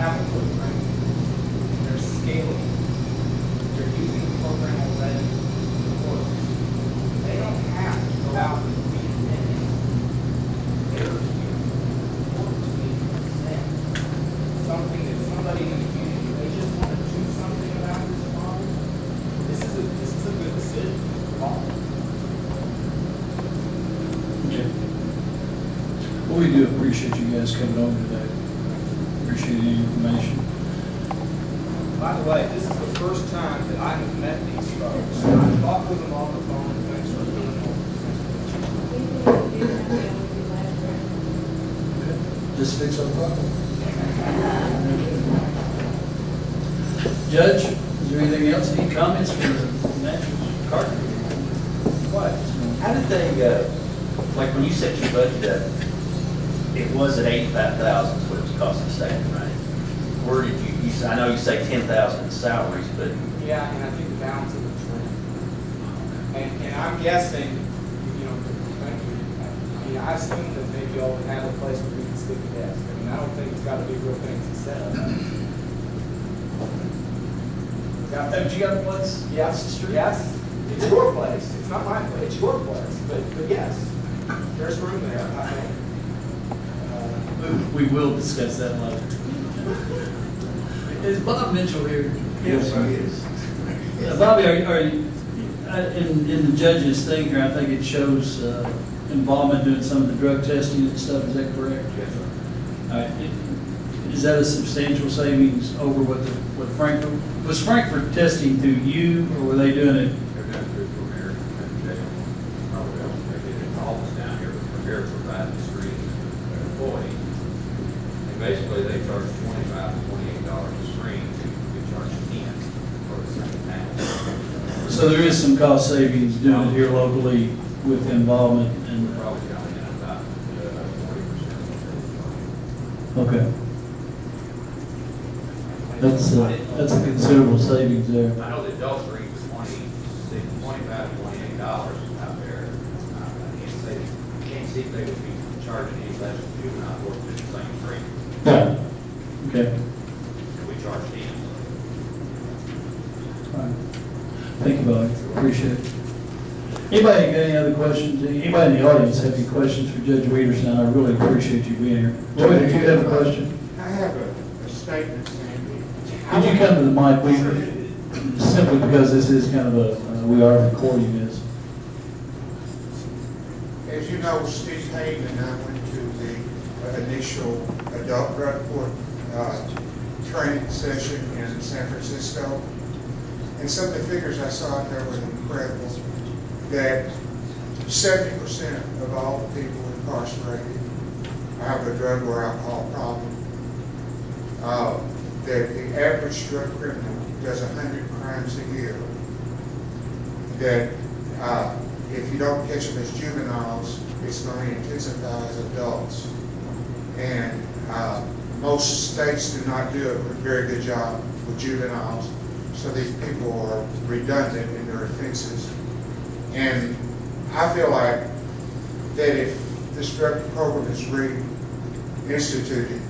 have a footprint. They're scaling. They're using the program already. They don't have to go out and reinvent it. They're something that somebody in the community, they just want to do something about this problem. This is a good decision for all. Okay. Well, we do appreciate you guys coming over today. Appreciate the information. By the way, this is the first time that I have met these folks. I've talked with them on the phone, and thanks for doing it. Just fix our problem. Judge, is there anything else? Any comments from the National Carter? What? How did they, like when you set your budget up, it was at 85,000 is what it was costing the state, right? Where did you I know you say 10,000 in salaries, but. Yeah, and I think the balance of the trend. And I'm guessing, you know, I assume that maybe y'all would have a place where we can stick a desk. I mean, I don't think it's got to be real fancy setup. Have you got a place? Yes, yes. It's your place. It's not my place. It's your place. But yes, there's room there, I think. We will discuss that later. Is Bob Mitchell here? Yes, he is. Bobby, are you, in the judge's thing here, I think it shows involvement doing some of the drug testing and stuff. Is that correct? Yes, sir. All right. Is that a substantial savings over what Frankfurt? Was Frankfurt testing through you, or were they doing it? They're done through Premier Jail. Probably else they did it office down here, but Premier provided the screen to their employees. And basically they charge $25 to $28 a screen. We charge 10 for the same panel. So there is some cost savings doing it here locally with involvement and. We're probably coming in about 40%. Okay. That's a considerable savings there. I know the adult screen was $25 to $28 out there. I can't see if they would be charging any less than juvenile court for the same screen. Yeah. Okay. And we charge 10. All right. Thank you, Bobby. Appreciate it. Anybody got any other questions? Anybody in the audience have any questions for Judge Wiederson? I really appreciate you being here. Joey, did you have a question? I have a statement, Sandy. Could you come to the mic, please? Simply because this is kind of we are recording this. As you know, Steve Hayden and I went to the initial adult drug court training session in San Francisco. And some of the figures I saw out there were incredible. That 70% of all the people incarcerated have a drug or alcohol problem. That the average drug criminal does 100 crimes a year. That if you don't catch them as juveniles, it's going to intensify as adults. And most states do not do a very good job with juveniles, so these people are redundant in their offenses. And I feel like that if this drug program is reinstituted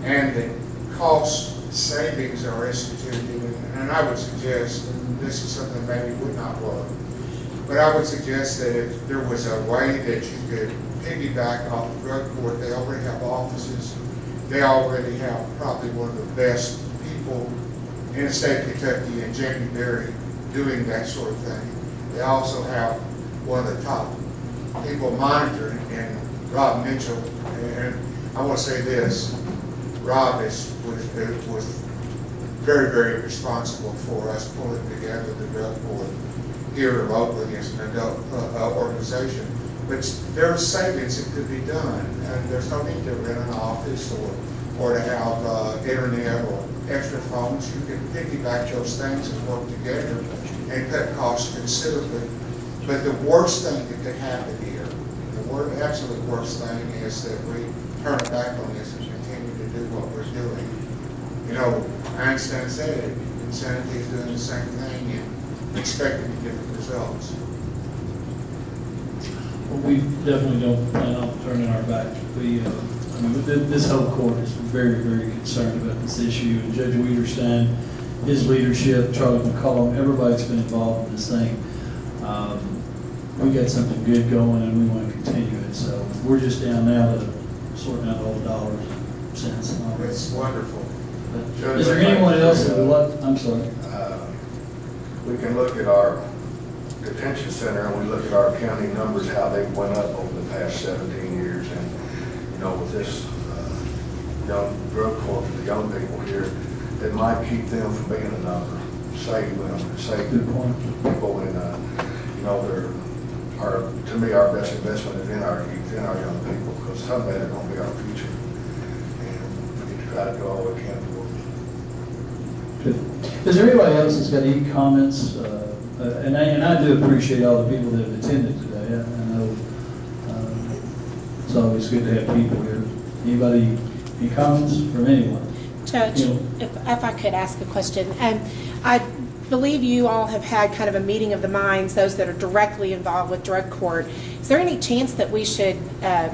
and the cost savings are instituted, and I would suggest, and this is something that maybe would not work, but I would suggest that if there was a way that you could piggyback off the drug court, they already have offices, they already have probably one of the best people in the state of Kentucky and Jamie Berry doing that sort of thing. They also have one of the top people monitoring, and Rob Mitchell. And I want to say this: Rob was very, very responsible for us pulling together the drug court here locally as an adult organization. But there are savings that could be done, and there's no need to rent an office or to have internet or extra phones. You can piggyback those things and work together and cut costs considerably. But the worst thing that could happen here, the absolute worst thing, is that we turn it back on this and continue to do what we're doing. You know, Einstein said it, insanity is doing the same thing and expecting different results. Well, we definitely don't plan on turning our back. We I mean, this whole court is very, very concerned about this issue, and Judge Wiederstein, his leadership, Charlie McCollum, everybody's been involved in this thing. We got something good going, and we want to continue it, so we're just down now to sorting out all the dollars and cents and all that. It's wonderful. Is there anyone else that would like, I'm sorry. We can look at our detention center and we look at our county numbers, how they went up over the past 17 years. And, you know, with this young drug court, the young people here, it might keep them from being a number. Save Good point. people and, you know, to me, our best investment is in our youth, in our young people, because someday they're going to be our future. And we need to try to do all we can towards it. Good. Is there anybody else that's got any comments? And I do appreciate all the people that have attended today. I know it's always good to have people here. Anybody, any comments from anyone? Judge, if I could ask a question. I believe you all have had kind of a meeting of the minds, those that are directly involved with drug court. Is there any chance that we should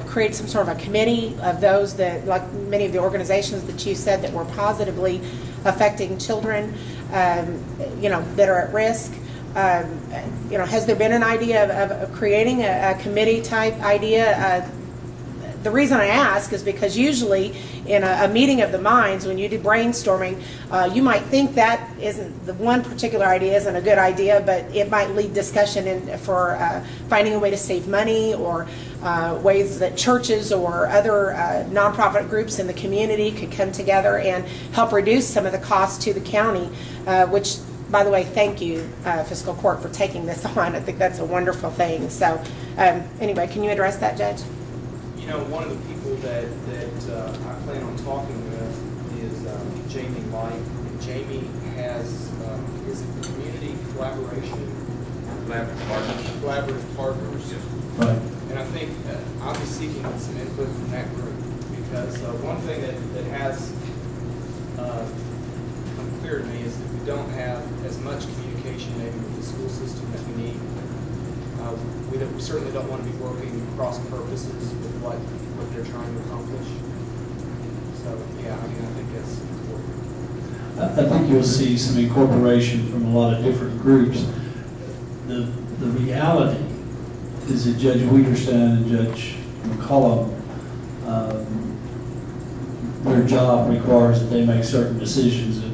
create some sort of a committee of those that, like many of the organizations that you said that were positively affecting children, you know, that are at risk? You know, has there been an idea of creating a committee type idea? The reason I ask is because usually in a meeting of the minds, when you do brainstorming, you might think that isn't the one particular idea isn't a good idea, but it might lead discussion for finding a way to save money, or ways that churches or other nonprofit groups in the community could come together and help reduce some of the costs to the county, which, by the way, thank you, Fiscal Court, for taking this on. I think that's a wonderful thing. So anyway, can you address that, Judge? You know, one of the people that I plan on talking with is Jamie Light. And Jamie has is it community collaboration? Collaborative partners. Right. And I think I'll be seeking some input from that group, because one thing that has come clear to me is that we don't have as much communication maybe with the school system that we need. We certainly don't want to be working cross purposes with what they're trying to accomplish. So, yeah, I mean, I think that's important. I think you'll see some incorporation from a lot of different groups. The reality is that Judge Wiederstein and Judge McCollum, their job requires that they make certain decisions. That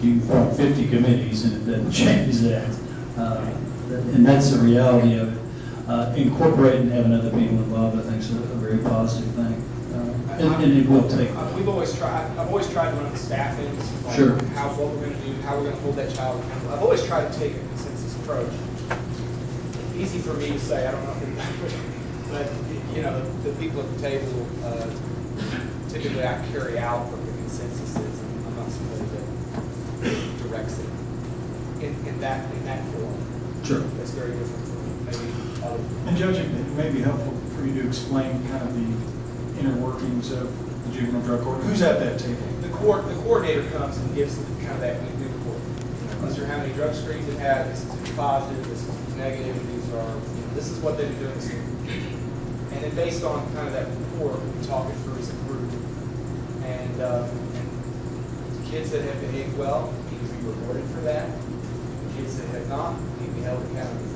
you can form 50 committees and it doesn't change that. And that's the reality of it. Incorporating and having other people involved, I think, is a very positive thing. And it will take. I've always tried to run the staffings, like Sure. what we're going to do, how we're going to hold that child accountable. I've always tried to take a consensus approach. Easy for me to say, I don't know if anybody would, but you know, the people at the table, typically I carry out what the consensus is, and I'm not somebody that directs it in that form. Sure. That's very different from maybe other. And Judge, it may be helpful for you to explain kind of the inner workings of the juvenile drug court. Who's at that table? The coordinator comes and gives kind of that new report. These are how many drug screens they've had. This is positive. This is negative. This is what they've been doing this year. And then based on kind of that report, we talk it through as a group. And kids that have behaved well need to be rewarded for that. Kids that have not need to be held accountable.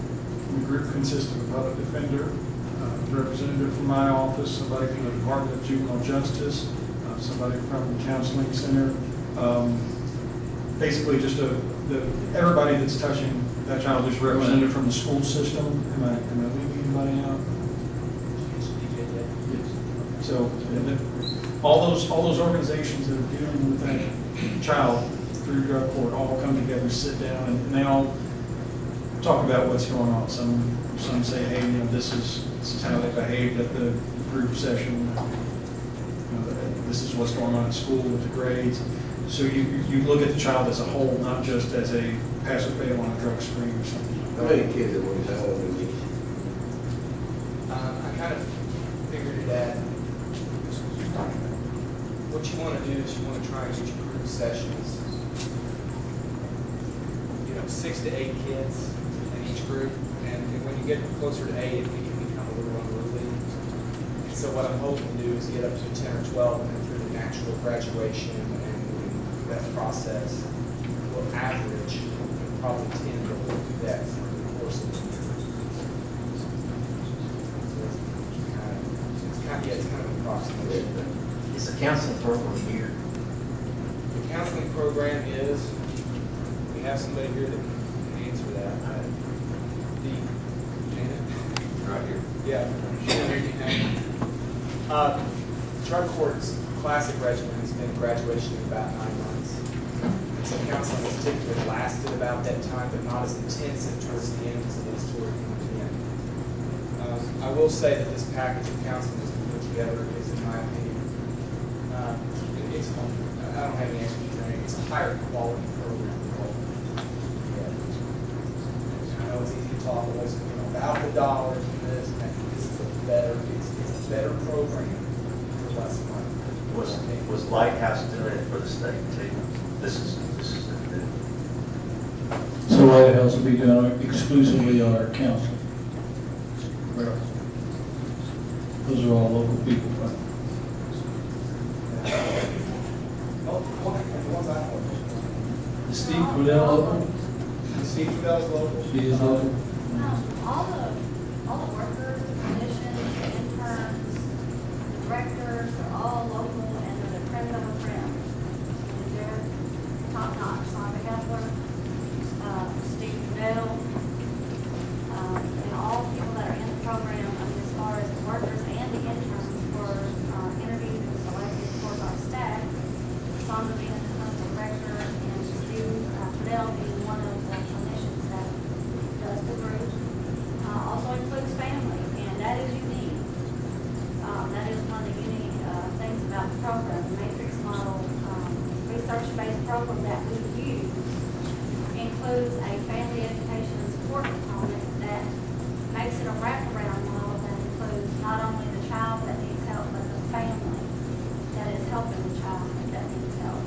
The group consists of a public defender, a representative from my office, somebody from the Department of Juvenile Justice, somebody from the Counseling Center. Basically, just everybody that's touching that child is represented from the school system. Am I leaving anybody out? Yes. So all those organizations that are dealing with that child through drug court all come together, sit down, and they all talk about what's going on. Some say, hey, you know, this is how they behaved at the group session. You know, this is what's going on at school with the grades. So you look at the child as a whole, not just as a pass or fail on a drug screen or something. How many kids at one time? I kind of figured it out. What you want to do is you want to try and get your group sessions, 6 to 8 kids in each group, and when you get closer to 8, it can become a little unruly. So what I'm hoping to do is get up to 10 or 12 and then through the natural graduation and that process will average probably 10 to do that through the course of the year. So it's kind of an approximation. It's a counseling program here. The counseling program is, we have somebody here that can answer that. Right here. Yeah. Drug court's classic regimen has been graduation in about 9 months. So counseling has typically lasted about that time, but not as intensive towards the end as it is toward the end. I will say that this package of counseling that's been put together is, in my opinion, it's, I don't have any expertise, it's a higher quality program. I know it's easy to talk always, about the dollars and this and that. This is a better program for less money. Was Lighthouse doing it for the state too? This is the new. So Lighthouse will be doing exclusively our counseling. Correct. Those are all local people, right? Is Steve Cordell local? Steve Trudell's local. He is local. All the workers, the clinicians, the interns, the directors are all local and they're the creme de la creme. And they're top notch. Sonda Heffler, Steve Trudell, and all people that are in the program, as far as the workers and the interns were interviewed and selected for our staff. Sonda being the clinical director and Steve Trudell being one of the clinicians that does the group. Also includes family, and that is unique. That is one of the unique things about the program. The matrix model, research-based program that we use includes a family education and support component that makes it a wraparound model that includes not only the child that needs help, but the family that is helping the child that needs help.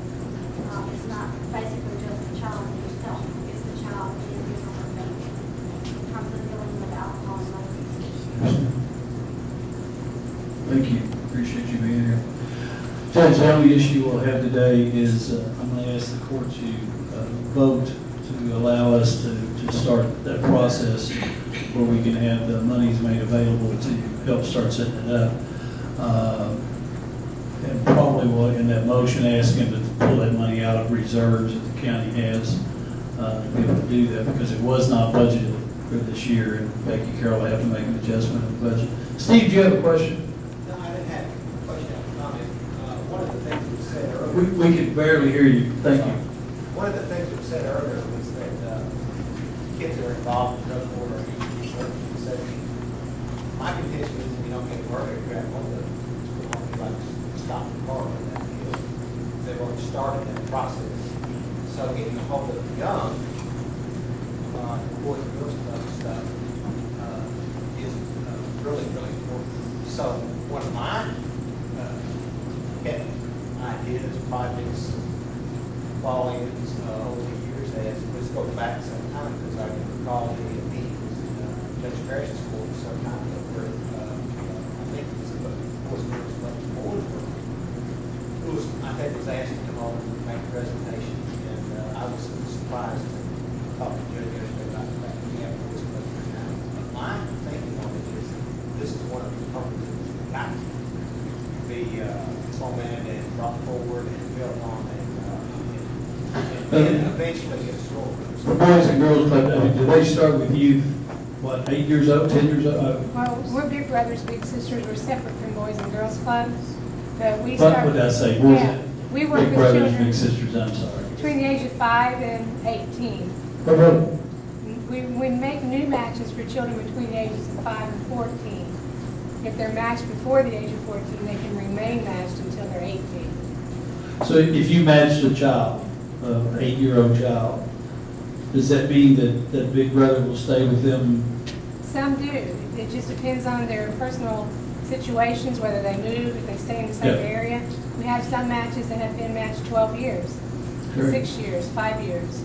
It's not basically just the child that needs help, it's the child and his or her family in terms of dealing with alcohol and those issues. Thank you. Appreciate you being here. Judge, the only issue we'll have today is I'm going to ask the court to vote to allow us to start that process where we can have the monies made available to help start setting it up. And probably will, in that motion, ask him to pull that money out of reserves that the county has to be able to do that because it was not budgeted for this year, and Becky Carroll will have to make an adjustment in the budget. Steve, do you have a question? No, I didn't have a question, I have a comment. One of the things that was said earlier. We can barely hear you. Thank you. One of the things that was said earlier was that kids that are involved in drug court are usually working in safety. My contention is if you don't get a murder trap on the, like, stop the car and that deal, they've already started that process. So getting a hold of the young, boys and girls club stuff, is really, really important. So one of my pet ideas, projects, fall-ins over the years has, let's go back some time, because I can recall the meetings in Judge Parrish's court some time ago where I think it was the boys and girls club board who was, I think, was asked to come over and make a presentation, and I was surprised to talk to Judge yesterday about the fact that we have boys and girls club now. But my thinking on it is, this is one of the programs that got to be fomented and brought forward and built on and eventually get a score. The Boys and Girls Club, I mean, do they start with youth, what, 8 years old, 10 years old? Well, we're big brothers, big sisters. We're separate from Boys and Girls Club. But we What start. would I say? What was Yeah, it? we work Big with brothers, children big sisters, I'm sorry. between the age of 5 and 18. Oh, really? We make new matches for children between the ages of 5 and 14. If they're matched before the age of 14, they can remain matched until they're 18. So if you matched a child, an 8-year-old child, does that mean that Big Brother will stay with them? Some do. It just depends on their personal situations, whether they move, if they stay in the same Yeah. area. We have some matches that have been matched 12 years, Great. 6 years, 5 years.